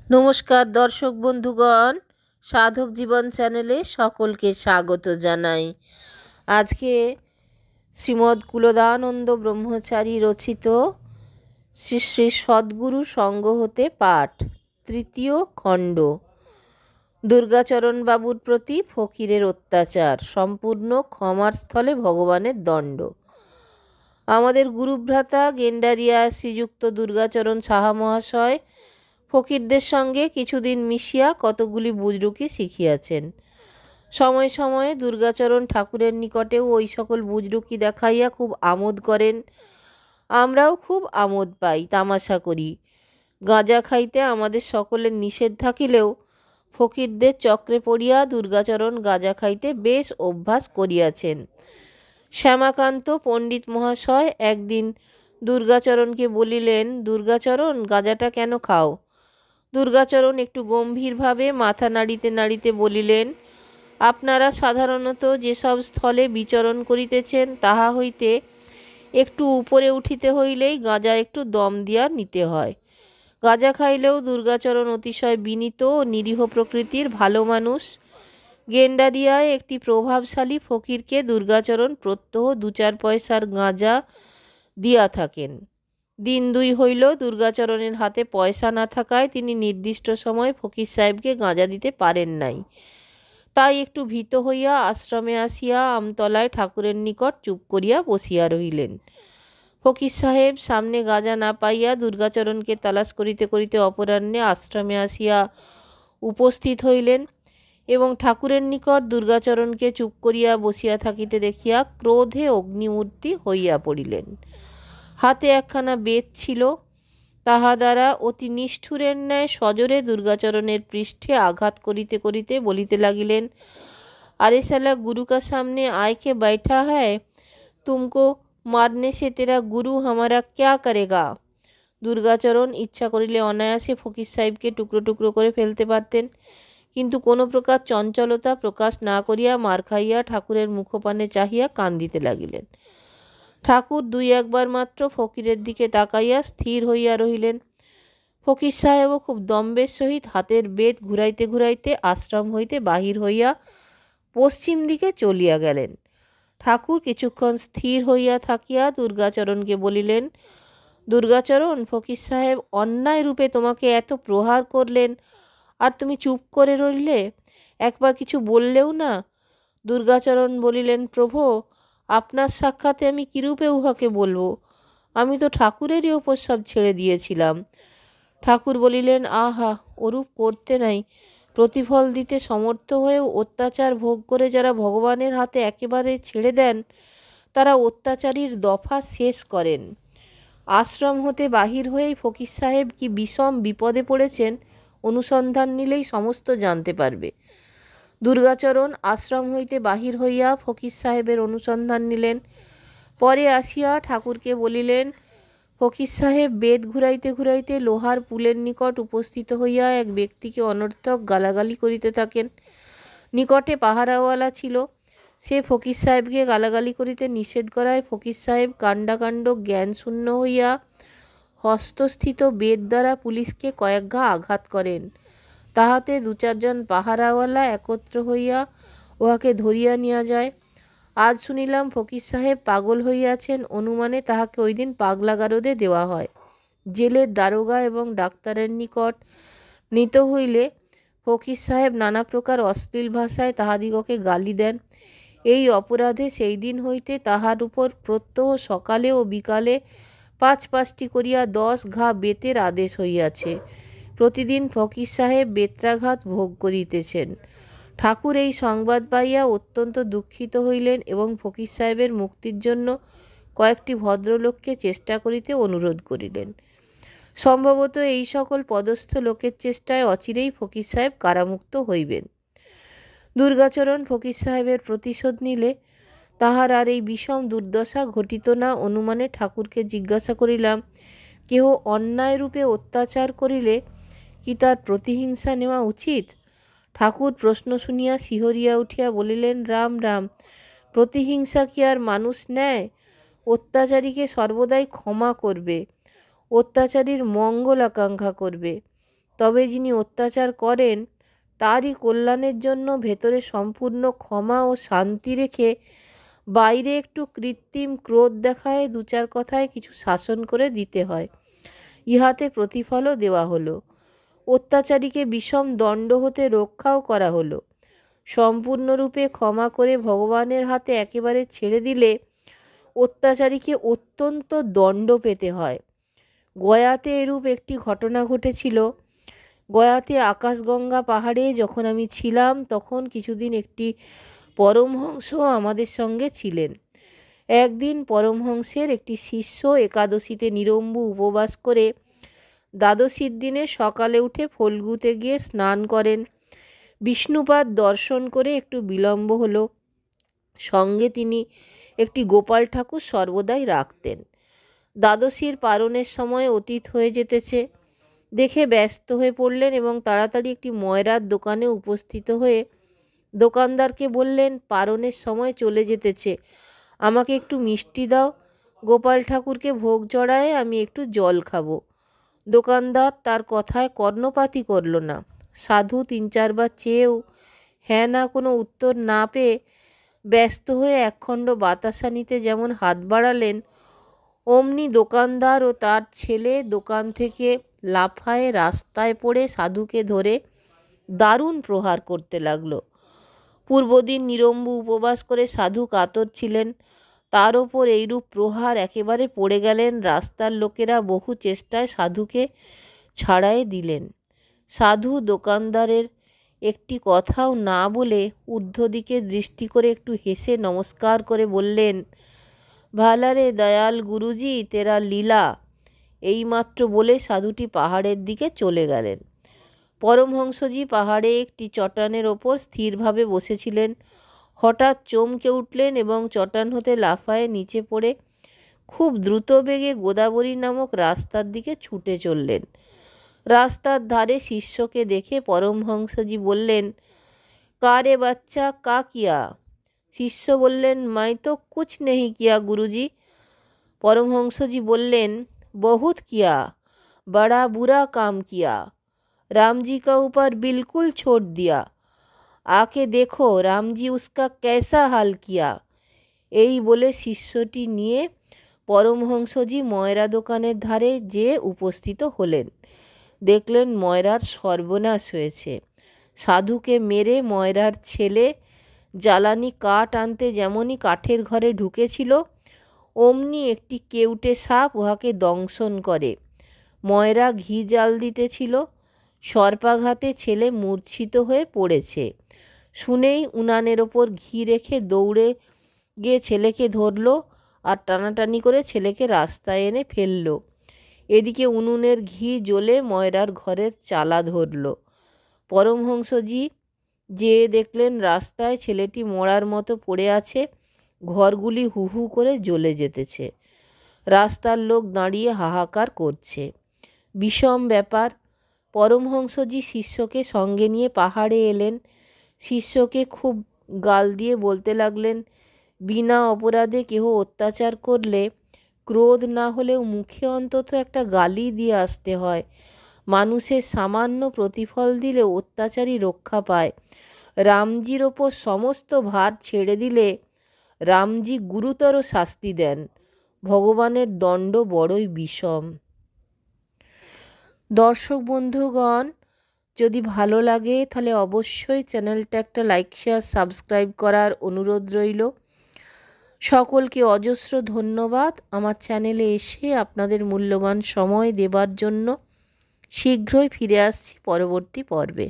নমস্কার দর্শক বন্ধুগণ, সাধক জীবন চ্যানেলে সকলকে স্বাগত জানাই। আজকে শ্রীমদ্ কুলদানন্দ ব্রহ্মচারী রচিত শ্রী শ্রী সদ্গুরু সঙ্গ হতে পাঠ, তৃতীয় খণ্ড। দুর্গাচরণ বাবুর প্রতি ফকিরের অত্যাচার, সম্পূর্ণ ক্ষমার স্থলে ভগবানের দণ্ড। আমাদের গুরুভ্রাতা গেন্ডারিয়া শ্রীযুক্ত দুর্গাচরণ সাহা মহাশয় ফকিরদের সঙ্গে কিছুদিন মিশিয়া কতগুলি বুজরুকি শিখিয়াছেন। সময়ে সময়ে দুর্গাচরণ ঠাকুরের নিকটেও ওই সকল বুজরুকি দেখাইয়া খুব আমোদ করেন। আমরাও খুব আমোদ পাই, তামাশা করি। গাঁজা খাইতে আমাদের সকলের নিষেধ থাকিলেও ফকিরদের চক্রে পড়িয়া দুর্গাচরণ গাঁজা খাইতে বেশ অভ্যাস করিয়াছেন। শ্যামাকান্ত পণ্ডিত মহাশয় একদিন দুর্গাচরণকে বলিলেন, দুর্গাচরণ, গাঁজাটা কেন খাও? দুর্গাচরণ একটু গম্ভীরভাবে মাথা নাড়িতে নাড়িতে বলিলেন, আপনারা সাধারণত যেসব স্থলে বিচরণ করিতেছেন তাহা হইতে একটু উপরে উঠিতে হইলেই গাঁজা একটু দম দিয়া নিতে হয়। গাঁজা খাইলেও দুর্গাচরণ অতিশয় বিনীত ও নিরীহ প্রকৃতির ভালো মানুষ। গেন্ডারিয়ায় একটি প্রভাবশালী ফকিরকে দুর্গাচরণ প্রত্যহ 2-4 পয়সার গাঁজা দিয়া থাকেন। দিন 2 হইল দুর্গাচরণের হাতে পয়সা না থাকায় তিনি নির্দিষ্ট সময় ফকির সাহেবকে গাঁজা দিতে পারেন নাই। তাই একটু ভীত হইয়া আশ্রমে আসিয়া আমতলায় ঠাকুরের নিকট চুপ করিয়া বসিয়া রহিলেন। ফকির সাহেব সামনে গাঁজা না পাইয়া দুর্গাচরণকে তালাশ করিতে করিতে অপরাহ্নে আশ্রমে আসিয়া উপস্থিত হইলেন এবং ঠাকুরের নিকট দুর্গাচরণকে চুপ করিয়া বসিয়া থাকিতে দেখিয়া ক্রোধে অগ্নিমূর্তি হইয়া পড়িলেন। হাতে একখানা বেত ছিল, তাহা দ্বারা অতি নিষ্ঠুরের ন্যায় সজোরে দুর্গাচরণের পৃষ্ঠে আঘাত করিতে করিতে বলিতে লাগিলেন, আরে সালা गुरु का सामने आए के बैठा है, तुमको मारने से तेरा गुरु हमारा क्या करेगा। দুর্গাচরণ ইচ্ছা করিলে অনায়াসে ফকির সাহেবকে টুকরো টুকরো করে ফেলতে পারতেন, কিন্তু কোনো প্রকার চঞ্চলতা প্রকাশ না করিয়া মার খাইয়া ঠাকুরের মুখপানে চাহিয়া কান্দিতে লাগিলেন। ঠাকুর 2-1 মাত্র ফকিরের দিকে তাকাইয়া স্থির হইয়া রহিলেন। ফকির সাহেবও খুব দম্বের সহিত হাতের বেত ঘুরাইতে ঘুরাইতে আশ্রম হইতে বাহির হইয়া পশ্চিম দিকে চলিয়া গেলেন। ঠাকুর কিছুক্ষণ স্থির হইয়া থাকিয়া দুর্গাচরণকে বলিলেন, দুর্গাচরণ, ফকির সাহেব অন্যায় রূপে তোমাকে এত প্রহার করলেন আর তুমি চুপ করে রইলে, একবার কিছু বললেও না। দুর্গাচরণ বলিলেন, প্রভু, আপনার সাক্ষাতে আমি কিরূপে উহাকে বলবো? আমি তো ঠাকুরেরই ওপর সব ছেড়ে দিয়েছিলাম। ঠাকুর বলিলেন, আহা, ওরূপ করতে নাই। প্রতিফল দিতে সমর্থ হয়েও অত্যাচার ভোগ করে যারা ভগবানের হাতে একেবারে ছেড়ে দেন, তারা অত্যাচারীর দফা শেষ করেন। আশ্রম হতে বাহির হয়েই ফকির সাহেব কি বিষম বিপদে পড়েছেন অনুসন্ধান নিলেই সমস্ত জানতে পারবে। দুর্গাচরণ আশ্রম হইতে বাহির হইয়া ফকির সাহেবের অনুসন্ধান নিলেন। পরে আসিয়া ঠাকুরকে বলিলেন, ফকির সাহেব বেত ঘুরাইতে ঘুরাইতে লোহার পুলের নিকট উপস্থিত হইয়া এক ব্যক্তিকে অনর্থক গালাগালি করিতে থাকেন। নিকটে পাহারাওয়ালা ছিল, সে ফকির সাহেবকে গালাগালি করিতে নিষেধ করায় ফকির সাহেব কাণ্ডাকাণ্ড জ্ঞান শূন্য হইয়া হস্তস্থিত বেত দ্বারা পুলিশকে কয়েক ঘা আঘাত করেন। তাহাতে 2-4 জন পাহারাওয়ালা একত্র হইয়া উহাকে ধরিয়া নিয়া যায়। আজ শুনিলাম ফকির সাহেব পাগল হইয়াছেন, অনুমানে তাহাকে ওই দিন পাগলাগারদে দেওয়া হয়। জেলের দারোগা এবং ডাক্তারের নিকট নিত হইলে ফকির সাহেব নানা প্রকার অশ্লীল ভাষায় তাহাদিগকে গালি দেন। এই অপরাধে সেই দিন হইতে তাহার উপর প্রত্যহ সকালে ও বিকালে 5-5টি করিয়া 10 ঘা বেতের আদেশ হইয়াছে। প্রতিদিন ফকির সাহেব বেত্রাঘাত ভোগ করিতেছেন। ঠাকুর এই সংবাদ পাইয়া অত্যন্ত দুঃখিত হইলেন এবং ফকির সাহেবের মুক্তির জন্য কয়েকটি ভদ্রলোককে চেষ্টা করিতে অনুরোধ করিলেন। সম্ভবত এই সকল পদস্থ লোকের চেষ্টায় অচিরেই ফকির সাহেব কারামুক্ত হইবেন। দুর্গাচরণ ফকির সাহেবের প্রতিশোধ নিলে তাহার আর এই বিষম দুর্দশা ঘটিত না অনুমানে ঠাকুরকে জিজ্ঞাসা করিলাম, কেহ অন্যায় রূপে অত্যাচার করিলে কি তার প্রতিহিংসা নেওয়া উচিত? ঠাকুর প্রশ্ন শুনিয়া শিহরিয়া উঠিয়া বলিলেন, রাম রাম, প্রতিহিংসা কি আর মানুষ নেয়? অত্যাচারীকে সর্বদাই ক্ষমা করবে, অত্যাচারীর মঙ্গল আকাঙ্ক্ষা করবে। তবে যিনি অত্যাচার করেন তারই কল্যাণের জন্য ভেতরে সম্পূর্ণ ক্ষমা ও শান্তি রেখে বাইরে একটু কৃত্রিম ক্রোধ দেখায়, দু চার কথায় কিছু শাসন করে দিতে হয়। ইহাতে প্রতিফলও দেওয়া হলো, অত্যাচারীকে বিষম দণ্ড হতে রক্ষাও করা হলো। সম্পূর্ণরূপে ক্ষমা করে ভগবানের হাতে একেবারে ছেড়ে দিলে অত্যাচারীকে অত্যন্ত দণ্ড পেতে হয়। গয়াতে এরূপ একটি ঘটনা ঘটেছিল। গয়াতে আকাশগঙ্গা পাহাড়ে যখন আমি ছিলাম তখন কিছুদিন একটি পরমহংস আমাদের সঙ্গে ছিলেন। একদিন পরমহংসের একটি শিষ্য একাদশীতে নিরম্বু উপবাস করে দ্বাদশীর দিনে সকালে উঠে ফল্গুতে গিয়ে স্নান করেন। বিষ্ণুপাদ দর্শন করে একটু বিলম্ব হলো। সঙ্গে তিনি একটি গোপাল ঠাকুর সর্বদাই রাখতেন। দ্বাদশীর পারণের সময় অতীত হয়ে যেতেছে দেখে ব্যস্ত হয়ে পড়লেন এবং তাড়াতাড়ি একটি ময়রার দোকানে উপস্থিত হয়ে দোকানদারকে বললেন, পারণের সময় চলে যেতেছে, আমাকে একটু মিষ্টি দাও, গোপাল ঠাকুরকে ভোগ চড়ায় আমি একটু জল খাবো। দোকানদার তার কথায় কর্ণপাতই করল না। সাধু তিন চারবার চেয়েও হ্যাঁ না কোনো উত্তর না পেয়ে ব্যস্ত হয়ে একখণ্ড বাতাসা নিতে যেমন হাত বাড়ালেন, অমনি দোকানদার ও তার ছেলে দোকান থেকে লাফায়ে রাস্তায় পড়ে সাধুকে ধরে দারুণ প্রহার করতে লাগলো। পূর্বদিন নিরম্বু উপবাস করে সাধু কাতর ছিলেন, তার ওপর এইরূপ প্রহার একেবারে পড়ে গেলেন। রাস্তার লোকেরা বহু চেষ্টায় সাধুকে ছাড়াই দিলেন। সাধু দোকানদারের একটি কথাও না বলে ঊর্ধ্বদিকে দৃষ্টি করে একটু হেসে নমস্কার করে বললেন, ভালারে দয়াল গুরুজি তেরা লীলা। এইমাত্র বলে সাধুটি পাহাড়ের দিকে চলে গেলেন। পরমহংসজি পাহাড়ে একটি চটানের ওপর স্থিরভাবে বসেছিলেন। হঠাৎ চমকে উঠলেন এবং চটান হতে লাফায়ে নিচে পড়ে খুব দ্রুত বেগে গোদাবরী নামক রাস্তার দিকে ছুটে চললেন। রাস্তার ধারে শিষ্যকে দেখে পরমহংসজি বললেন, কারে বাচ্চা কা কিয়া? শিষ্য বললেন, মাই তো কুছ নেহি কিয়া গুরুজি। পরমহংসজি বললেন, বহুত কিয়া, বড়া বুরা কাম কিয়া, राम जी का ऊपर बिल्कुल छोड़ दिया, आके देखो राम जी उसका कैसा हाल किया। এই বলে শিষ্যটি নিয়ে পরমহংসজি ময়রা দোকানের ধারে যেয়ে উপস্থিত হলেন। দেখলেন ময়রার সর্বনাশ হয়েছে। সাধুকে মেরে ময়রার ছেলে জ্বালানি কাঠ আনতে যেমনই কাঠের ঘরে ঢুকেছিল অমনি একটি কেউটে সাপ উহাকে দংশন করে। ময়রা ঘি জাল দিতেছিল, সর্পাঘাতে ছেলে মূর্ছিত হয়ে পড়েছে। শুনেই উনানের ওপর ঘি রেখে দৌড়ে গিয়ে ছেলেকে ধরল আর টানাটানি করে ছেলেকে রাস্তায় এনে ফেলল। এদিকে উনুনের ঘি জ্বলে ময়রার ঘরের চালা ধরল। পরমহংসজি যে দেখলেন রাস্তায় ছেলেটি মরার মতো পড়ে আছে, ঘরগুলি হু হু করে জ্বলে যেতেছে, রাস্তার লোক দাঁড়িয়ে হাহাকার করছে। বিষম ব্যাপার। পরমহংসজি শিষ্যকে সঙ্গে নিয়ে পাহাড়ে এলেন। শিষ্যকে খুব গাল দিয়ে বলতে লাগলেন, বিনা অপরাধে কেহ অত্যাচার করলে ক্রোধ না হলেও মুখে অন্তত একটা গালি দিয়ে আসতে হয়। মানুষের সামান্য প্রতিফল দিলে অত্যাচারী রক্ষা পায়। রামজির ওপর সমস্ত ভার ছেড়ে দিলে রামজি গুরুতর শাস্তি দেন। ভগবানের দণ্ড বড়ই বিষম। দর্শক বন্ধুগণ, যদি ভালো লাগে তাহলে অবশ্যই চ্যানেলটা একটা লাইক শেয়ার সাবস্ক্রাইব করার অনুরোধ রইল। সকলকে অজস্র ধন্যবাদ আমার চ্যানেলে এসে আপনাদের মূল্যবান সময় দেবার জন্য। শীঘ্রই ফিরে আসছি পরবর্তী পর্বে।